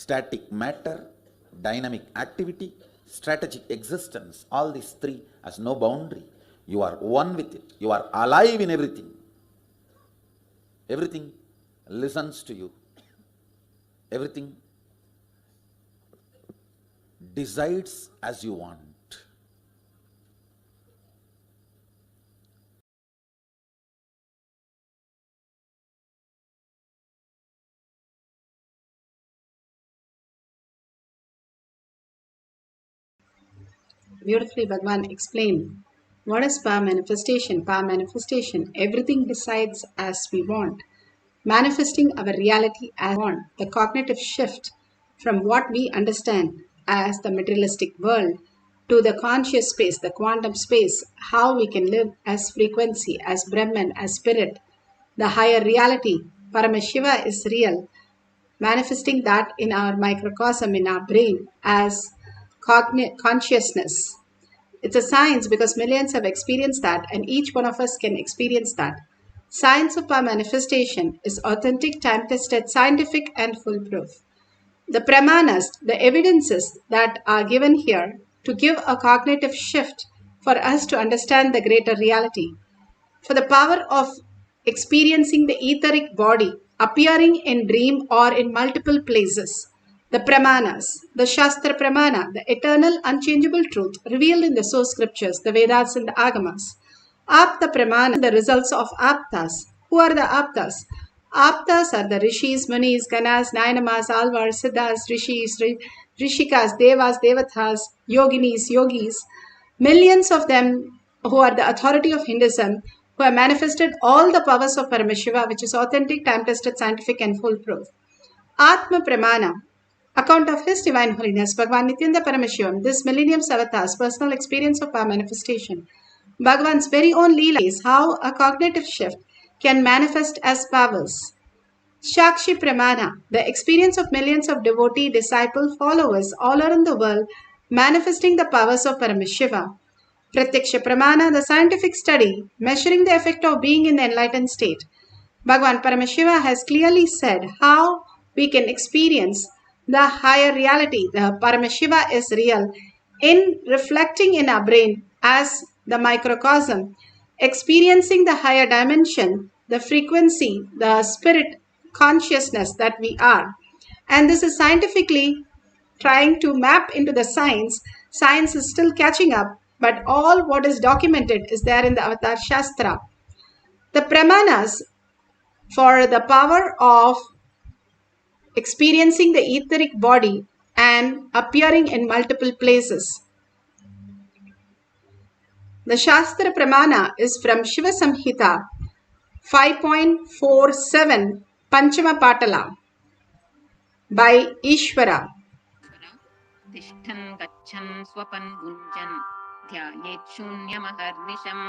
static matter, dynamic activity, strategic existence. All these three has no boundary. You are one with it. You are alive in everything. Everything listens to you. Everything decides as you want. Beautifully, Bhagwan explained. What is power manifestation? Power manifestation, everything decides as we want. Manifesting our reality as we want. The cognitive shift from what we understand as the materialistic world to the conscious space, the quantum space, how we can live as frequency, as Brahman, as spirit, the higher reality. Paramashiva is real, manifesting that in our microcosm, in our brain, as consciousness. It's a science because millions have experienced that, and each one of us can experience that. Science of our manifestation is authentic, time-tested, scientific, and foolproof. The pramanas, the evidences that are given here to give a cognitive shift for us to understand the greater reality. For the power of experiencing the etheric body appearing in dream or in multiple places. The Pramanas, the Shastra Pramana, the eternal unchangeable truth revealed in the source scriptures, the Vedas and the Agamas. Apta Pramana, the results of Aptas. Who are the Aptas? Aptas are the Rishis, Munis, Ganas, Nainamas, Alvars, Siddhas, Rishis, Rishikas, Devas, Devatas, Yoginis, Yogis. Millions of them who are the authority of Hinduism, who have manifested all the powers of Paramashiva, which is authentic, time-tested, scientific, and foolproof. Atma Pramana, account of His Divine Holiness, Bhagavan Nithyananda Paramashivam, this millennium's avatar's personal experience of power manifestation. Bhagavan's very own Leela is how a cognitive shift can manifest as powers. Shakshi Pramana, the experience of millions of devotee, disciple, followers all around the world, manifesting the powers of Paramashiva. Pratyaksha Pramana, the scientific study, measuring the effect of being in the enlightened state. Bhagavan Paramashiva has clearly said how we can experience the higher reality. The Paramashiva is real in reflecting in our brain as the microcosm, experiencing the higher dimension, the frequency, the spirit consciousness that we are. And this is scientifically trying to map into the science. Science is still catching up, but all what is documented is there in the Avatar Shastra. The Pramanas for the power of experiencing the etheric body and appearing in multiple places. The Shastra Pramana is from Shiva Samhita 5.47 Panchama Patala by Ishvara. तिष्ठन् गच्छन् स्वपन् भुञ्जन् ध्यायेत् शून्यमहर्निशम्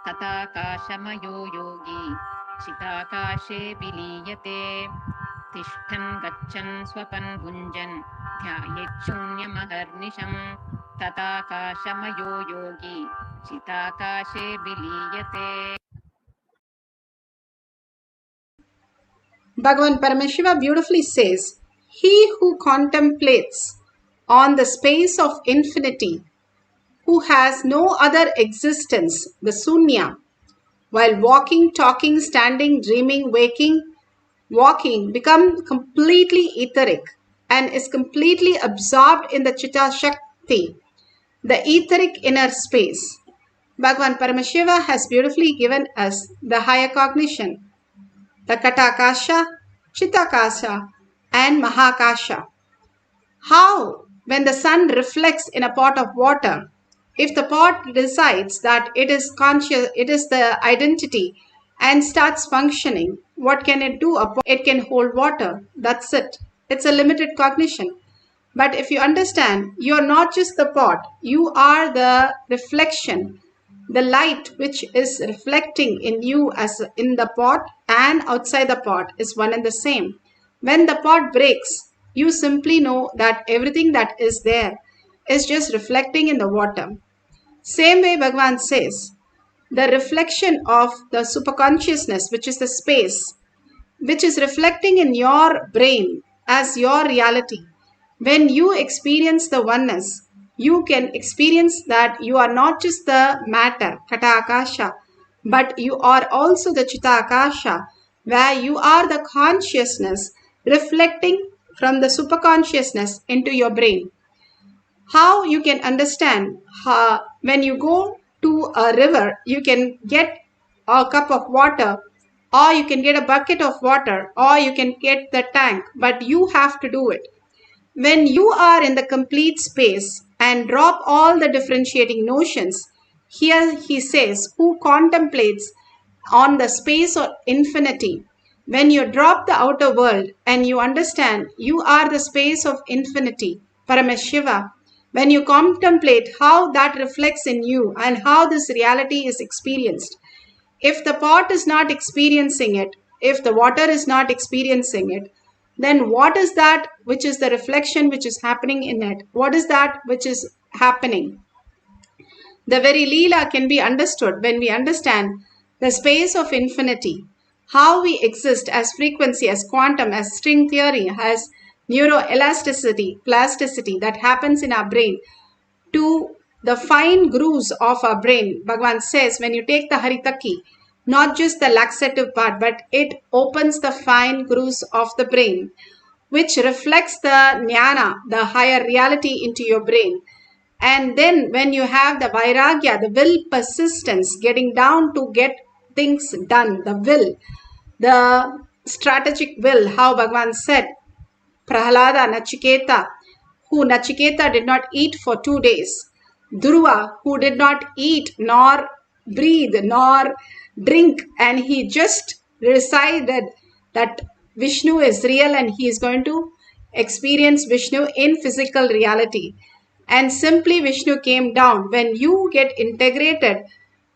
तथाकाशमयो योगी चिदाकाशे विलीयते तिष्ठन् गच्छन् स्वपन् भुञ्जन् ध्यायेत् शून्यमहर्निशम् तथाकाशमयो योगी चिदाकाशे विलीयते. Bhagavan Paramashiva beautifully says, he who contemplates on the space of infinity, who has no other existence, the Sunya, while walking, talking, standing, dreaming, waking, walking, become completely etheric and is completely absorbed in the Chitta Shakti, the etheric inner space. Bhagavan Paramashiva has beautifully given us the higher cognition, the Katakasha, Chitakasha, and Mahakasha. How, when the sun reflects in a pot of water, if the pot decides that it is conscious, it is the identity, and starts functioning, what can it do? It can hold water. That's it. It's a limited cognition. But if you understand, you are not just the pot, you are the reflection. The light which is reflecting in you as in the pot and outside the pot is one and the same. When the pot breaks, you simply know that everything that is there is just reflecting in the water. Same way Bhagavan says, the reflection of the superconsciousness, which is the space, which is reflecting in your brain, as your reality. When you experience the oneness, you can experience that you are not just the matter, Kata Akasha, but you are also the Chita Akasha, where you are the consciousness reflecting from the superconsciousness into your brain. How you can understand how, when you go to a river, you can get a cup of water, or you can get a bucket of water, or you can get the tank, but you have to do it. When you are in the complete space and drop all the differentiating notions, here he says, who contemplates on the space of infinity. When you drop the outer world and you understand you are the space of infinity, Paramashiva, when you contemplate how that reflects in you and how this reality is experienced, if the pot is not experiencing it, if the water is not experiencing it, then what is that which is the reflection which is happening in it? What is that which is happening? The very Leela can be understood when we understand the space of infinity, how we exist as frequency, as quantum, as string theory, as neuroelasticity, plasticity that happens in our brain to the fine grooves of our brain. Bhagavan says when you take the Haritaki, not just the laxative part, but it opens the fine grooves of the brain, which reflects the jnana, the higher reality into your brain. And then when you have the vairagya, the will persistence, getting down to get things done, the will, the strategic will, how Bhagavan said, Prahalada, Nachiketa, who Nachiketa did not eat for 2 days. Dhruva, who did not eat nor breathe nor drink, and he just decided that Vishnu is real and he is going to experience Vishnu in physical reality. And simply Vishnu came down. When you get integrated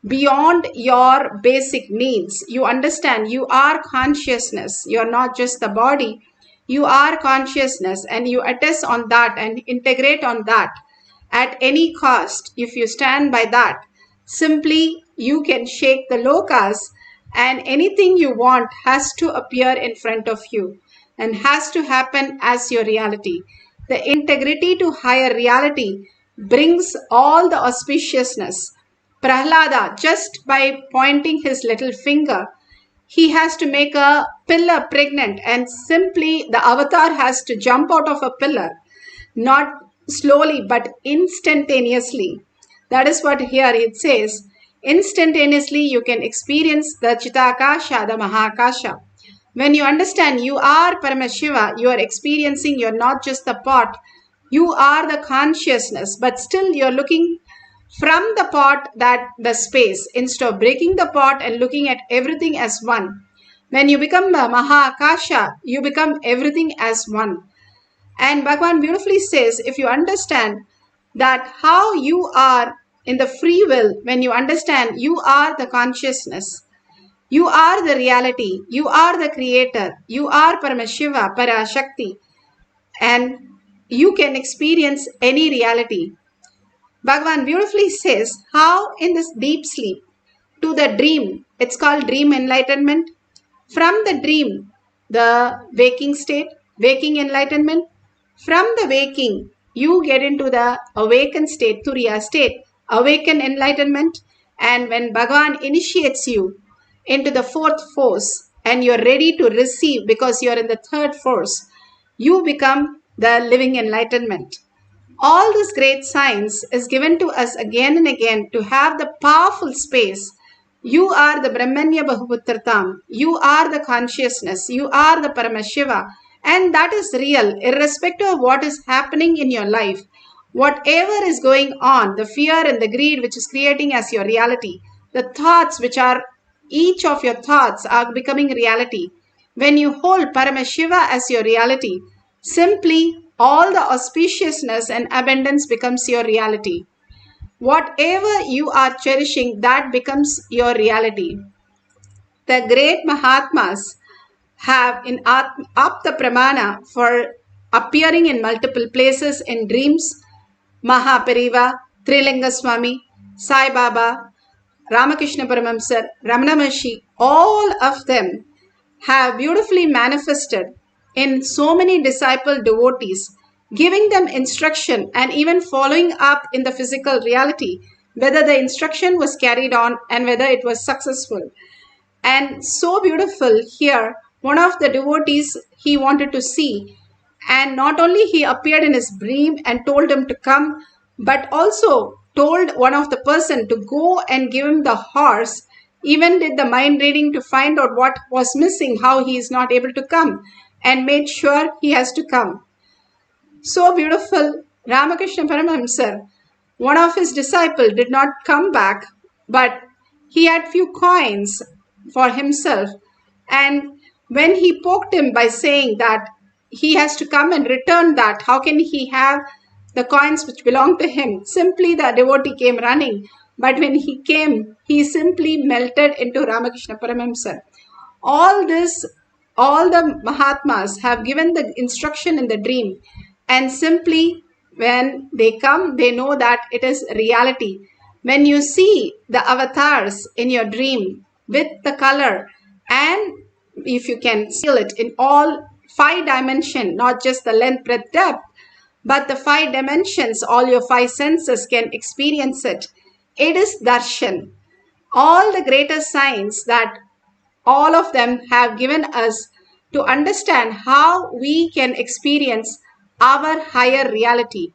beyond your basic needs, you understand you are consciousness. You are not just the body. You are consciousness, and you attest on that and integrate on that at any cost. If you stand by that, simply you can shake the lokas, and anything you want has to appear in front of you and has to happen as your reality. The integrity to higher reality brings all the auspiciousness. Prahlada, just by pointing his little finger, he has to make a pillar pregnant, and simply the avatar has to jump out of a pillar, not slowly but instantaneously. That is what here it says. Instantaneously you can experience the Chitakasha, the Mahakasha. When you understand you are Paramashiva, you are experiencing, you're not just the pot, you are the consciousness, but still you're looking from the pot, that the space, instead of breaking the pot and looking at everything as one. When you become the Mahakasha, you become everything as one. And Bhagavan beautifully says, if you understand that how you are in the free will, when you understand you are the consciousness, you are the reality, you are the creator, you are Paramashiva, Parashakti, and you can experience any reality. Bhagavan beautifully says how in this deep sleep to the dream, it's called dream enlightenment. From the dream, the waking state, waking enlightenment. From the waking, you get into the awakened state, Turiya state, awakened enlightenment. And when Bhagavan initiates you into the fourth force and you're ready to receive because you're in the third force, you become the living enlightenment. All this great science is given to us again and again to have the powerful space. You are the Brahmanya Bahuputratam. You are the consciousness. You are the Paramashiva. And that is real, irrespective of what is happening in your life. Whatever is going on, the fear and the greed which is creating as your reality, the thoughts which are, each of your thoughts are becoming reality. When you hold Paramashiva as your reality, simply all the auspiciousness and abundance becomes your reality. Whatever you are cherishing, that becomes your reality. The great Mahatmas have in Apta Pramana for appearing in multiple places in dreams. Mahapariva, Trilinga Swami, Sai Baba, Ramakrishna Paramamsar, Ramana Maharshi, all of them have beautifully manifested in so many disciple devotees, giving them instruction and even following up in the physical reality, whether the instruction was carried on and whether it was successful. And so beautiful here, one of the devotees he wanted to see, and not only he appeared in his dream and told him to come, but also told one of the person to go and give him the horse, even did the mind reading to find out what was missing, how he is not able to come, and made sure he has to come. So beautiful. Ramakrishna Paramahamsa, one of his disciples, did not come back, but he had few coins for himself. And when he poked him by saying that he has to come and return that, how can he have the coins which belong to him? Simply the devotee came running. But when he came, he simply melted into Ramakrishna Paramahamsa. All this, all the Mahatmas have given the instruction in the dream, and simply when they come, they know that it is reality. When you see the avatars in your dream with the color, and if you can feel it in all 5 dimensions, not just the length, breadth, depth, but the 5 dimensions, all your 5 senses can experience it. It is darshan. All the greater signs that all of them have given us to understand how we can experience our higher reality.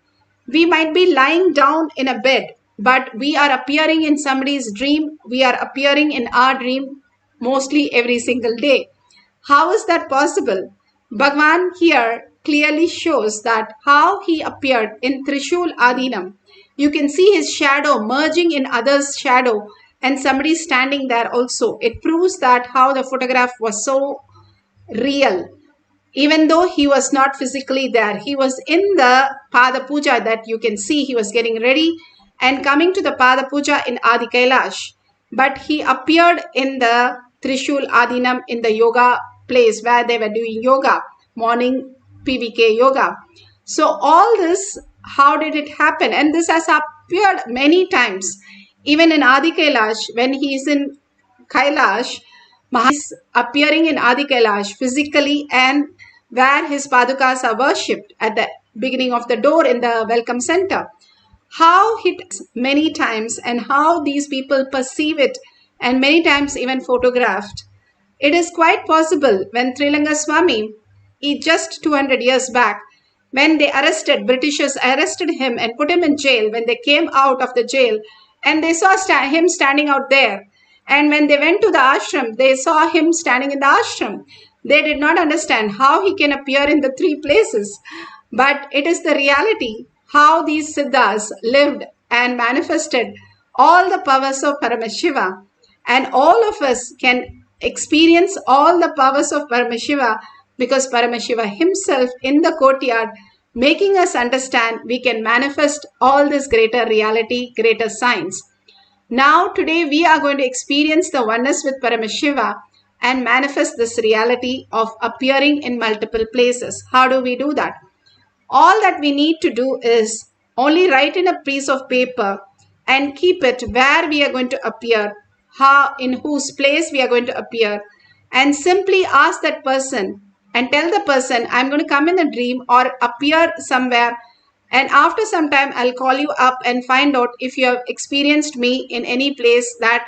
We might be lying down in a bed, but we are appearing in somebody's dream. We are appearing in our dream mostly every single day. How is that possible? Bhagwan here clearly shows that how he appeared in Trishul Adinam. You can see his shadow merging in others' shadow and somebody standing there also. It proves that how the photograph was so real. Even though he was not physically there, he was in the Pada Puja that you can see. He was getting ready and coming to the Pada Puja in Adi Kailash. But he appeared in the Trishul Adinam in the yoga place where they were doing yoga, morning PVK yoga. So all this, how did it happen? And this has appeared many times. Even in Adi Kailash, when he is in Kailash, Maha is appearing in Adi Kailash physically, and where his padukas are worshipped at the beginning of the door in the welcome center. How it many times and how these people perceive it, and many times even photographed. It is quite possible when Trilanga Swami, just 200 years back, when they Britishers arrested him and put him in jail, when they came out of the jail and they saw him standing out there. And when they went to the ashram, they saw him standing in the ashram. They did not understand how he can appear in the 3 places. But it is the reality how these Siddhas lived and manifested all the powers of Paramashiva. And all of us can experience all the powers of Paramashiva because Paramashiva himself in the courtyard making us understand we can manifest all this greater reality, greater science. Now today we are going to experience the oneness with Paramashiva and manifest this reality of appearing in multiple places. How do we do that? All that we need to do is only write in a piece of paper and keep it where we are going to appear, how, in whose place we are going to appear, and simply ask that person and tell the person, I'm going to come in a dream or appear somewhere, and after some time I'll call you up and find out if you have experienced me in any place that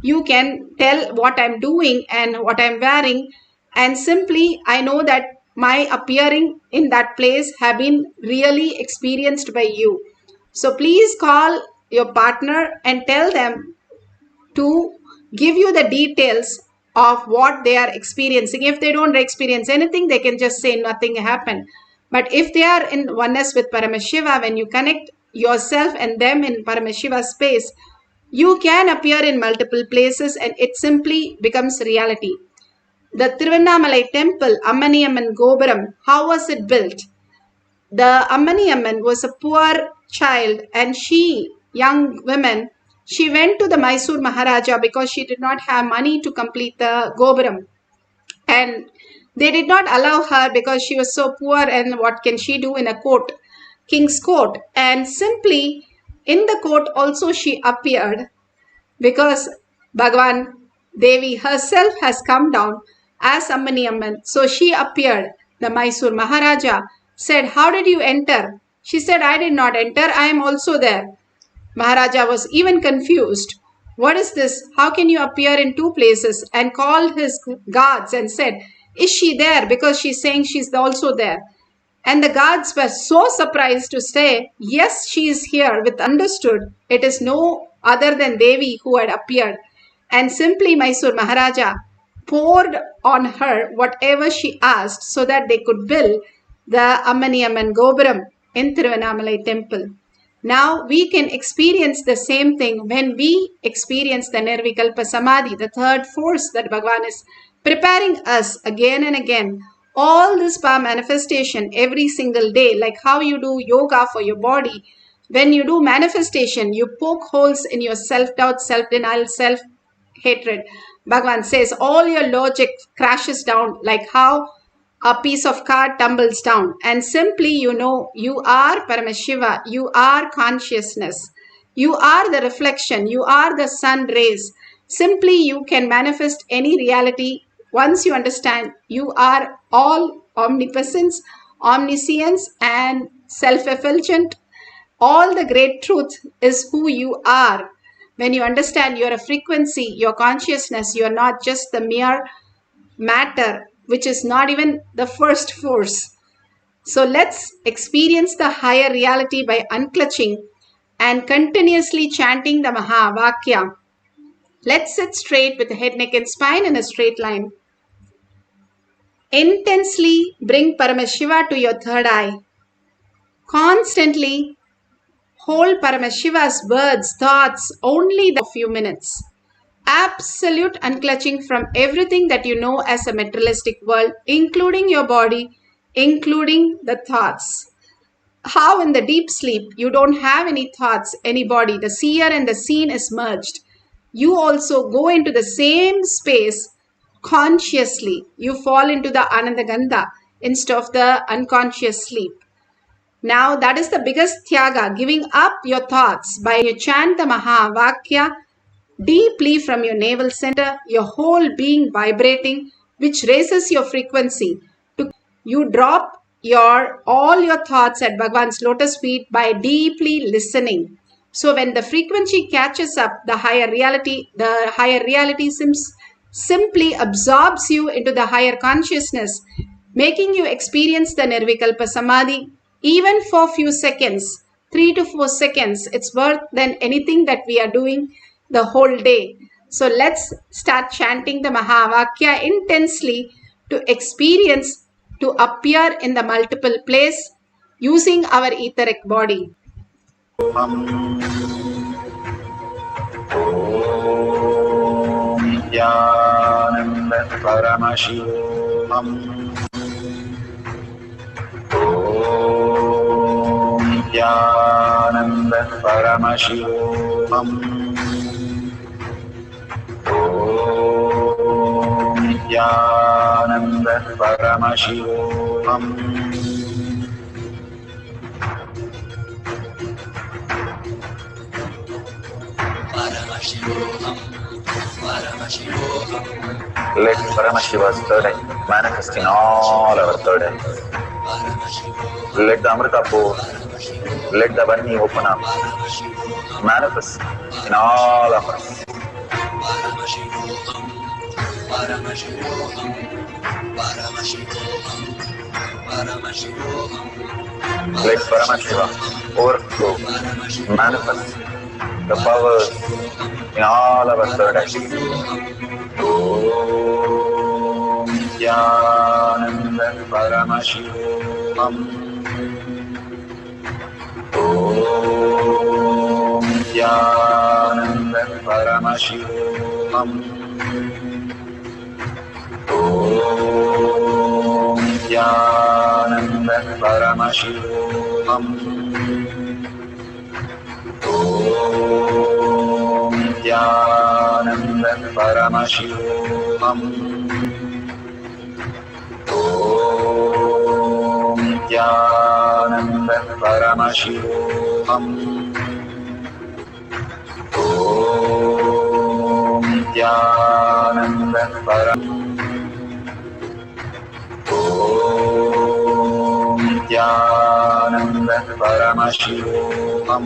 you can tell what I'm doing and what I'm wearing, and simply I know that my appearing in that place have been really experienced by you. So please call your partner and tell them to give you the details of what they are experiencing. If they don't experience anything, they can just say nothing happened. But if they are in oneness with Paramashiva, when you connect yourself and them in Paramashiva space, you can appear in multiple places and it simply becomes reality. The Tiruvannamalai temple, Ammaniyamman Gopuram, how was it built? The Ammaniyamman was a poor child, and she, young woman, she went to the Mysore Maharaja because she did not have money to complete the Gopuram. And they did not allow her because she was so poor, and what can she do in a court, king's court? And simply in the court also she appeared because Bhagavan Devi herself has come down as Ammaniyamman. So she appeared The Mysore Maharaja said, "How did you enter?" She said, "I did not enter, I am also there." Maharaja was even confused. "What is this? How can you appear in two places?" And called his guards and said, "Is she there? Because she's saying she's also there." And the guards were so surprised to say, "Yes, she is here," with understood it is no other than Devi who had appeared. And simply Mysore Maharaja poured on her whatever she asked so that they could build the Ammaniyamman Gopuram in Thiruvannamalai temple. Now we can experience the same thing when we experience the Nirvikalpa Samadhi, the third force that Bhagavan is preparing us again and again. All this power manifestation every single day, like how you do yoga for your body. When you do manifestation, you poke holes in your self-doubt, self-denial, self-hatred. Bhagavan says all your logic crashes down like how a piece of card tumbles down, and simply you know you are Paramashiva, you are consciousness, you are the reflection, you are the sun rays. Simply you can manifest any reality once you understand you are all omnipotence, omniscience, and self-effulgent. All the great truth is who you are. When you understand you're a frequency, your consciousness, you're not just the mere matter, which is not even the first force. So let's experience the higher reality by unclutching and continuously chanting the Mahavakya. Let's sit straight with the head, neck, and spine in a straight line. Intensely bring Paramashiva to your third eye. Constantly hold Paramashiva's words, thoughts only a few minutes. Absolute unclutching from everything that you know as a materialistic world, including your body, including the thoughts. How in the deep sleep you don't have any thoughts, any body, the seer and the seen is merged. You also go into the same space consciously. You fall into the Anandagandha instead of the unconscious sleep. Now that is the biggest tyaga, giving up your thoughts by you chant the Mahavakya deeply from your navel center, your whole being vibrating, which raises your frequency. You drop all your thoughts at Bhagavan's lotus feet by deeply listening. So when the frequency catches up, the higher reality simply absorbs you into the higher consciousness, making you experience the Nirvikalpa Samadhi even for few seconds, 3 to 4 seconds. It's worth than anything that we are doing the whole day. So let's start chanting the Mahavakya intensely to experience, to appear in the multiple place using our etheric body. Nithyananda Paramashivoham. Nithyananda Paramashivoham. Nithyananda Paramashivoham. Paramashivoham, Paramashivoham. Let Paramashiva's third eye manifest in all our third eyes. Let the Amrita pour, let the Varni open up, manifest in all of us. Paramashivoham, Paramashivoham, Paramashivoham, Paramashivoham. Let Paramashiva overflow, manifest the powers in all our third eyes. Om Nithyananda Paramashivoham. Om Nithyananda Paramashivoham. Om Nithyananda Paramashivoham. Om Nithyananda Paramashivoham. Om Nithyananda Paramashivoham. Om Nithyananda Paramashivoham. Om Nithyananda Paramashivoham.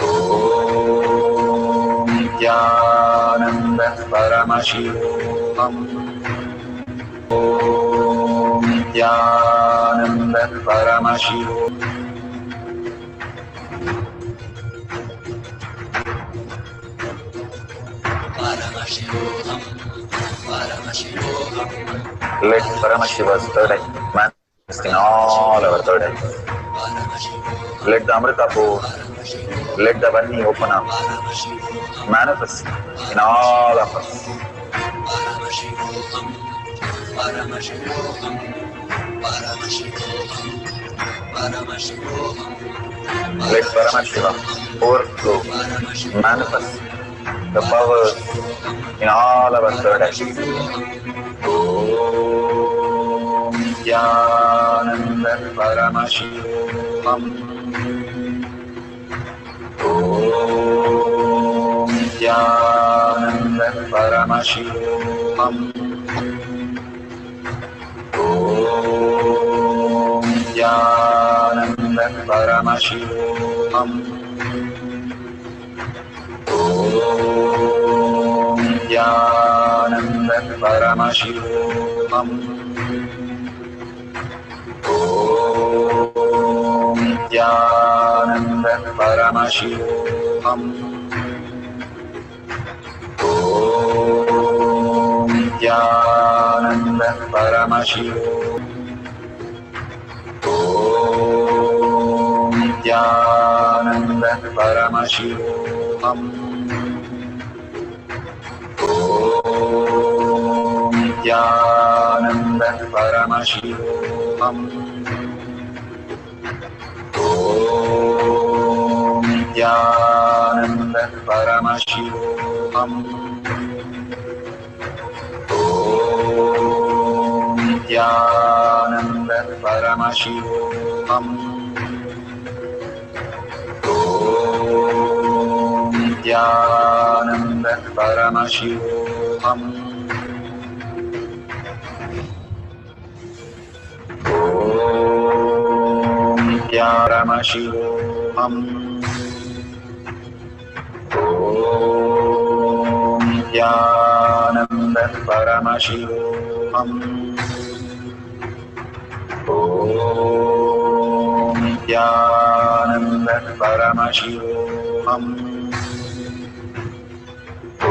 Om Nithyananda Paramashivoham. Om Nithyananda Paramashivoham. Paramashivoham, Paramashivoham. Let Paramashiva's third eye manifest in all our third eyes. Let the Amrita pour, let the Vani open up, manifest in all of us. Paramashivoham, Paramashivoham, Paramashivoham, Paramashivoham. Let Paramashiva overflow, manifest the powers in all our third eyes. Om Nithyananda Paramashivoham. Om Nithyananda Paramashivoham. Om Nithyananda Paramashivoham. Om Nithyananda Paramashivoham. Om Nithyananda Paramashivoham. Om Nithyananda Paramashivoham. Om Nithyananda Paramashivoham. Om Nithyananda Paramashivoham. Om Nithyananda Paramashivoham. Om Nithyananda Paramashivoham. Om Nithyananda Paramashivoham. Om Paramashivoham. Om Nithyananda Paramashivoham. Om Nithyananda Paramashivoham. Om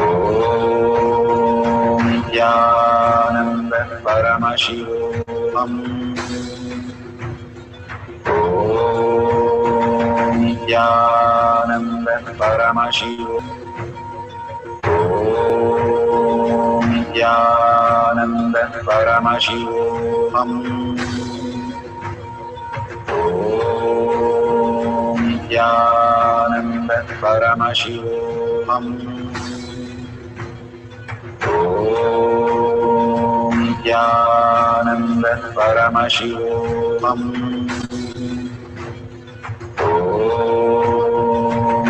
Nithyananda Paramashivoham. Om Nithyananda Paramashivoham. Om Nithyananda Paramashivoham. Om Nithyananda Paramashivoham. Om Nithyananda Paramashivoham. Om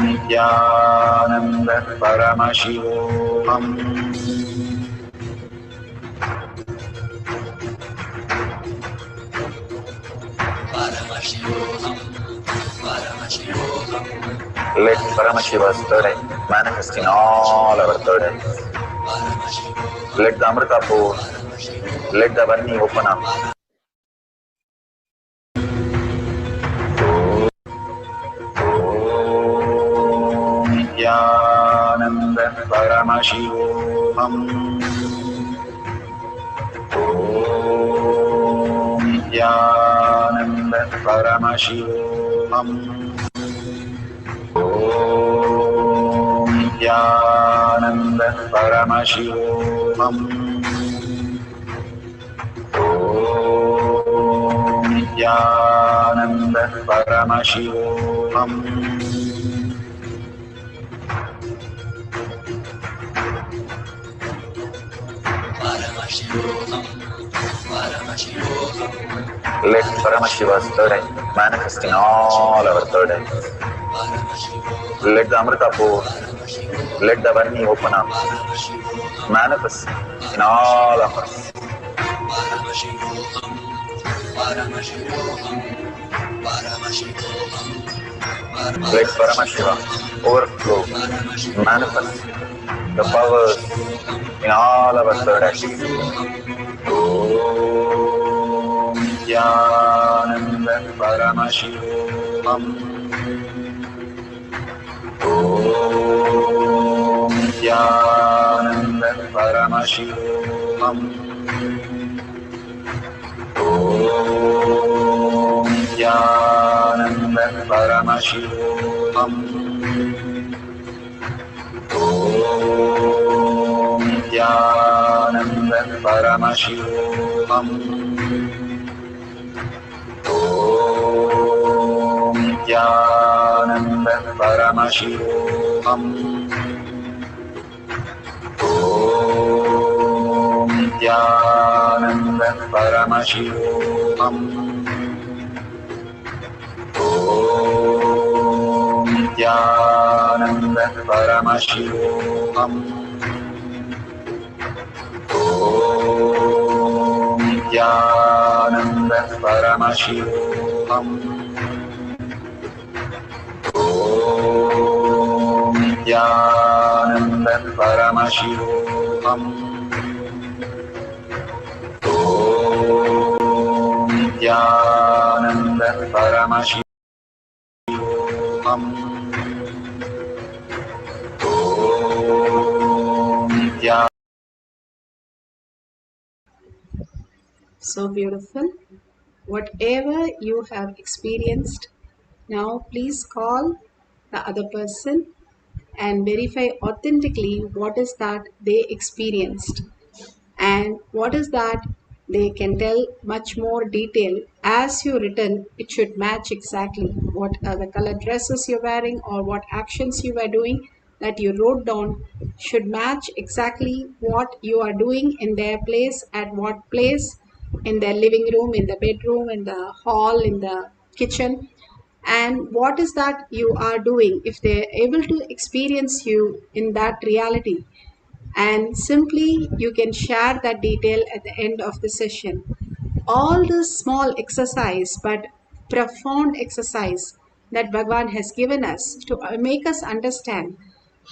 Nithyananda Paramashivoham. Paramashivoham, Paramashivoham. Let Paramashiva's third eye manifest in all our third eyes. Let the Amrita pour, let the Vani open up. Om Nithyananda Paramashivoham. Om Nithyananda Paramashivoham. Om Nithyananda Paramashivoham. Om Nithyananda Paramashivoham. Paramashivoham, Paramashivoham. Let Paramashiva's third eye manifest in all our third eyes. Let the Amrita pour, let the Vani open up, manifest in all of us. Paramashivoham, Paramashivoham, Paramashivoham, Let Paramashiva overflow, manifest the powers in all our third activities. Om Nithyananda Paramashivam. Om Nithyananda Paramashivam. Om Nithyananda Paramashivam. Om Nithyananda Paramashivam. Om Nithyananda Paramashivoham. Om Nithyananda Paramashivoham. Om Nithyananda Paramashivoham. Om Nithyananda Paramashivoham. Om Nithyananda Paramashivoham. Om Nithyananda Paramashivoham. Om Nithyananda. So beautiful. Whatever you have experienced, now please call the other person and verify authentically what is that they experienced and what is that they can tell much more detail. As you written, it should match exactly what are the color dresses you're wearing or what actions you were doing that you wrote down should match exactly what you are doing in their place, at what place, in their living room, in the bedroom, in the hall, in the kitchen, and what is that you are doing. If they're able to experience you in that reality, and simply you can share that detail at the end of the session. All this small exercise but profound exercise that Bhagavan has given us to make us understand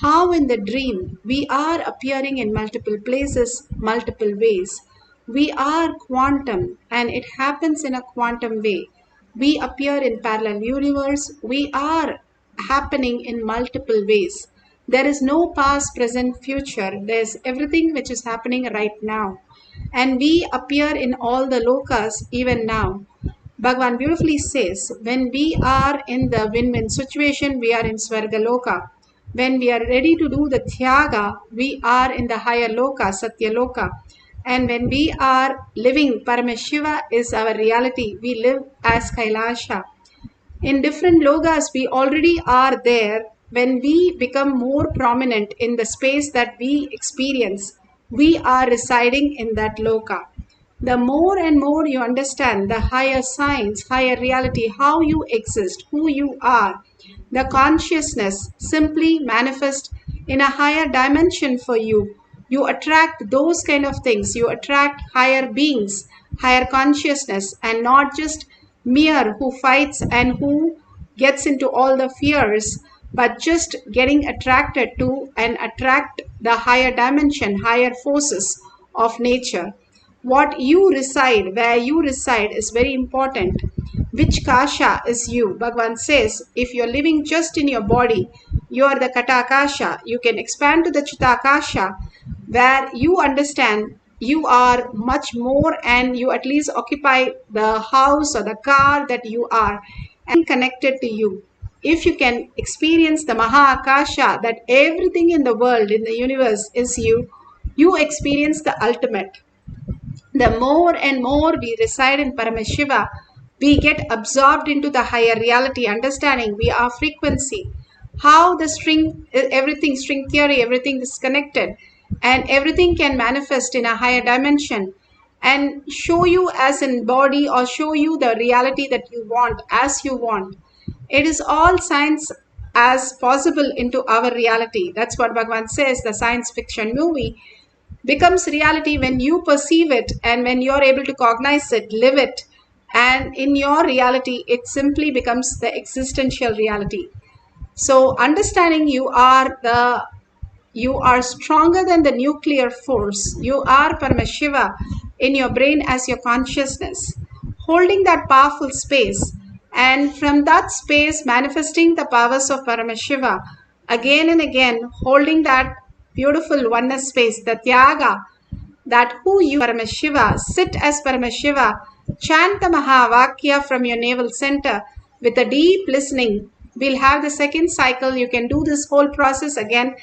how in the dream we are appearing in multiple places, multiple ways. We are quantum and it happens in a quantum way. We appear in parallel universe. We are happening in multiple ways. There is no past, present, future. There's everything which is happening right now. And we appear in all the lokas even now. Bhagavan beautifully says, when we are in the win-win situation, we are in Swarga Loka. When we are ready to do the Tyaga, we are in the higher Loka, Satya Loka. And when we are living, Paramashiva is our reality. We live as Kailasha. In different logas, we already are there. When we become more prominent in the space that we experience, we are residing in that loka. The more and more you understand the higher science, higher reality, how you exist, who you are, the consciousness simply manifest in a higher dimension for you. You attract those kind of things. You attract higher beings, higher consciousness, and not just mere who fights and who gets into all the fears, but just getting attracted to and attract the higher dimension, higher forces of nature. What you reside, where you reside is very important. Which kasha is you? Bhagavan says, if you're living just in your body, you are the katakasha. You can expand to the chitakasha, where you understand you are much more and you at least occupy the house or the car that you are and connected to you. If you can experience the Maha Akasha, that everything in the world, in the universe is you, you experience the ultimate. The more and more we reside in Paramashiva, we get absorbed into the higher reality, understanding we are frequency. How the string, everything, string theory, everything is connected and everything can manifest in a higher dimension and show you as in body or show you the reality that you want as you want. It is all science as possible into our reality. That's what Bhagavan says, the science fiction movie. becomes reality when you perceive it and when you're able to cognize it, live it, and in your reality, it simply becomes the existential reality. So understanding you are stronger than the nuclear force. You are Paramashiva in your brain as your consciousness, holding that powerful space, and from that space manifesting the powers of Paramashiva again and again, holding that beautiful oneness space, the Tyaga, that who you Paramashiva, sit as Paramashiva, chant the Mahavakya from your navel center with a deep listening. We'll have the second cycle. You can do this whole process again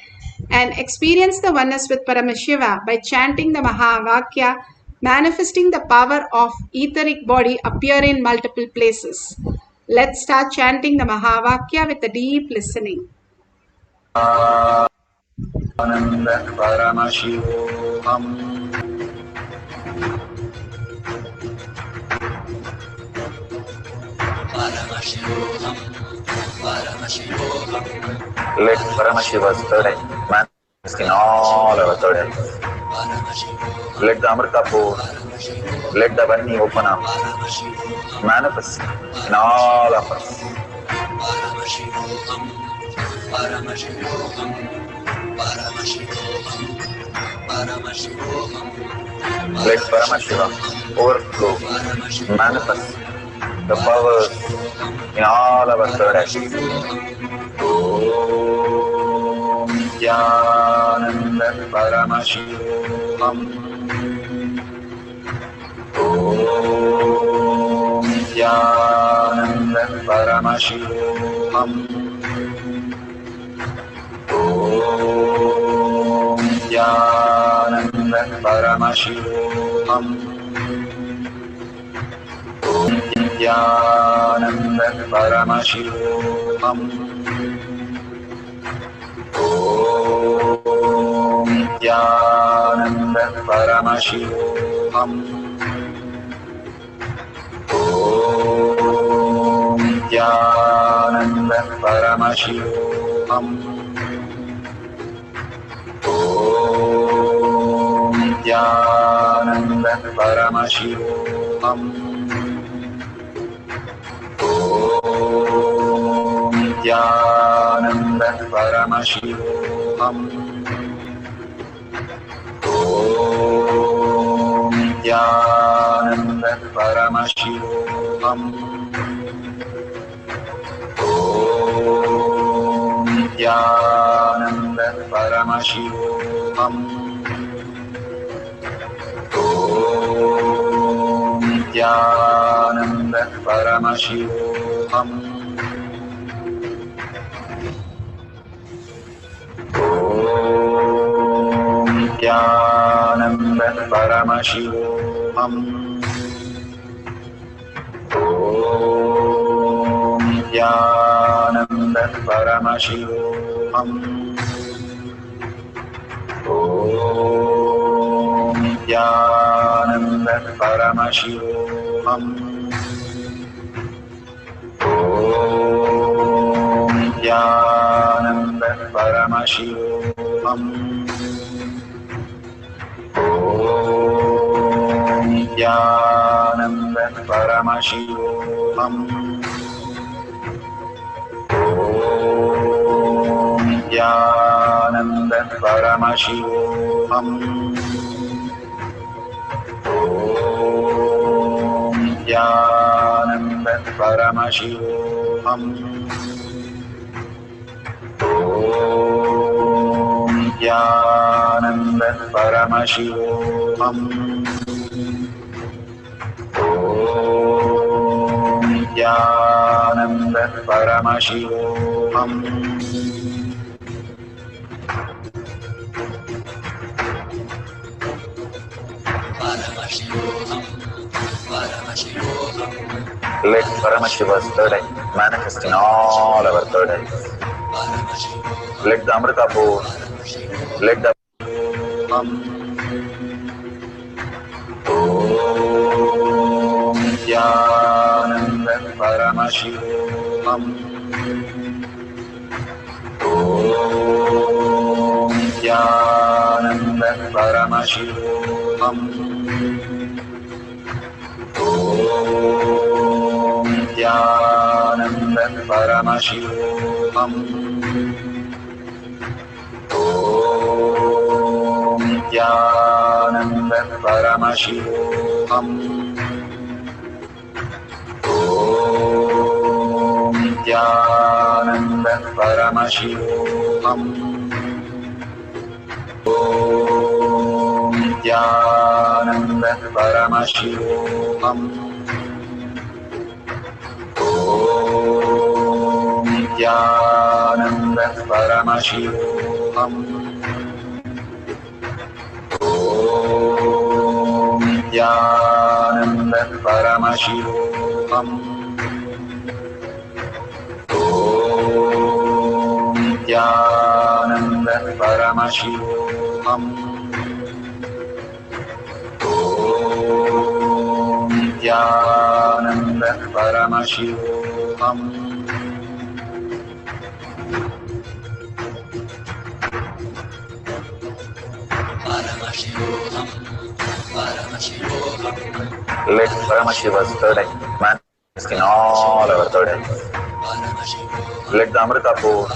and experience the oneness with Paramashiva by chanting the Mahavakya, manifesting the power of etheric body appear in multiple places. Let's start chanting the Mahavakya with a deep listening. Paramashivoham. Paramashivoham, Paramashivoham, Let Paramashiva's third eye manifest in all our third eyes. Let the Amrita pour, let the Vani open up, manifest in all of us. Paramashivoham, Paramashivoham, Paramashivoham, Paramashivoham. Let Paramashiva overflow, manifest the powers in all our third eyes. Om Nithyananda Paramashivam. Om Nithyananda Paramashivam. Om Nithyananda Paramashivam. Om Nithyananda Paramashivoham. Om Nithyananda Paramashivoham. Om Nithyananda Paramashivoham. Om Nithyananda Paramashivoham. Om Nithyananda Paramashivoham. Om Nithyananda Paramashivoham. Om Nithyananda Paramashivoham. Om Nithyananda Paramashivoham. Om Nithyananda Paramashivoham. Om Nithyananda Paramashivoham. Om Nithyananda Paramashivoham. Om Nithyananda Paramashivoham. Om Nithyananda Paramashivoham. Om Nithyananda Paramashivoham. Om Nithyananda Paramashivoham. Om Nithyananda Paramashivoham. Om Nithyananda Paramashivoham. Paramashivoham, Paramashivoham, Let Paramashiva's third eye manifest in all our third eyes. Let the Amrita pour, let the Om Nithyananda Paramashivoham. Om Nithyananda Paramashivoham. Om Nithyananda Paramashivam. Om Nithyananda Paramashivoham. Om Nithyananda Paramashivoham. Om Nithyananda Paramashivoham. Om Nithyananda Paramashivoham. Om Nithyananda Paramashivoham. Om Nithyananda Paramashivoham. Om Nithyananda Paramashivoham. Paramashivoham, Paramashivoham, Let Paramashiva's third eye manifest in all our third eyes. Paramashivoham, Let the Amrita pour,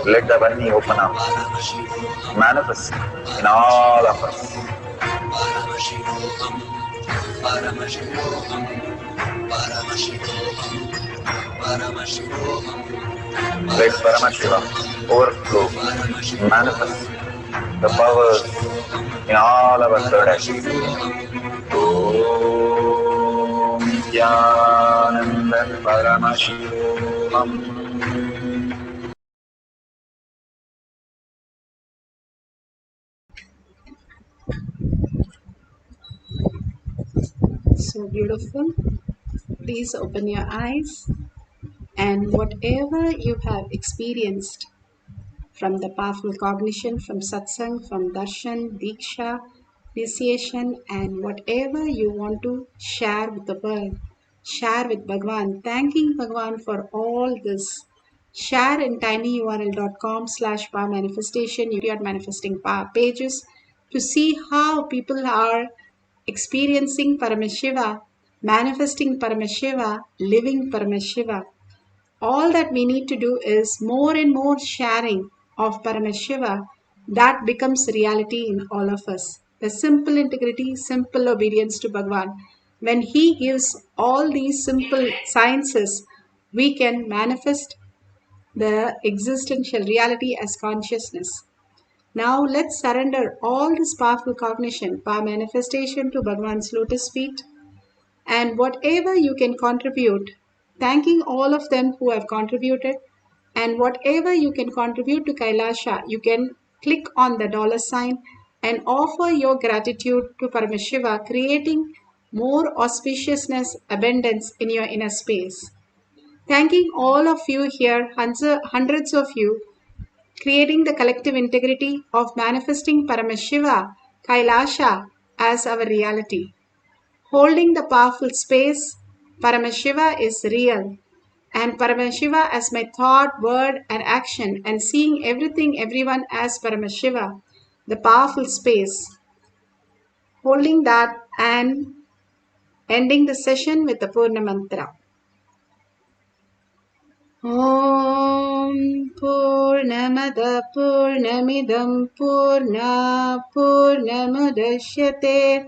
let the Vani open up, Paramashivoham, manifest in all of us. Paramashivoham, Paramashivoham, Paramashivoham, Paramashivoham, Let Paramashiva overflow, manifest the powers in all our third eyes. Om Nithyananda Paramashivoham. So beautiful. Please open your eyes, and whatever you have experienced from the powerful cognition, from satsang, from darshan, diksha, initiation, and whatever you want to share with the world, share with Bhagwan, thanking Bhagwan for all this. Share in tinyurl.com/power manifestation, your manifesting power pages to see how people are experiencing Paramashiva, manifesting Paramashiva, living Paramashiva. All that we need to do is more and more sharing of Paramashiva that becomes reality in all of us. The simple integrity, simple obedience to Bhagwan. When He gives all these simple sciences, we can manifest the existential reality as consciousness. Now let's surrender all this powerful cognition, power manifestation to Bhagwan's lotus feet, and whatever you can contribute, thanking all of them who have contributed, and whatever you can contribute to Kailasha, you can click on the dollar sign and offer your gratitude to Paramashiva, creating more auspiciousness, abundance in your inner space. Thanking all of you here, hundreds of you, creating the collective integrity of manifesting Paramashiva, Kailasha as our reality. Holding the powerful space, Paramashiva is real, and Paramashiva as my thought, word, and action, and seeing everything, everyone as Paramashiva, the powerful space. Holding that and ending the session with the Purna Mantra. Om Purnamada Purnamidam Purna Purnamudashyate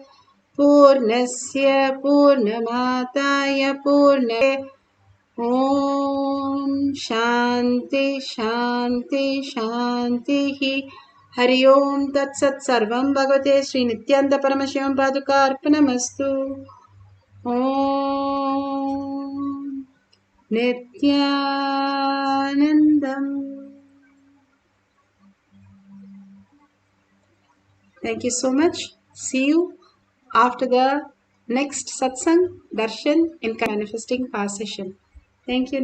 Purnasya Purnamataya Purne Om Shanti Shanti Shanti Hari Om Tat Sat Sarvam Bhagavate Sri Nithyananda Paramashivam Padukarpanamastu Om Nithyanandam. Thank you so much. See you after the next satsang, darshan in manifesting power session. Thank you.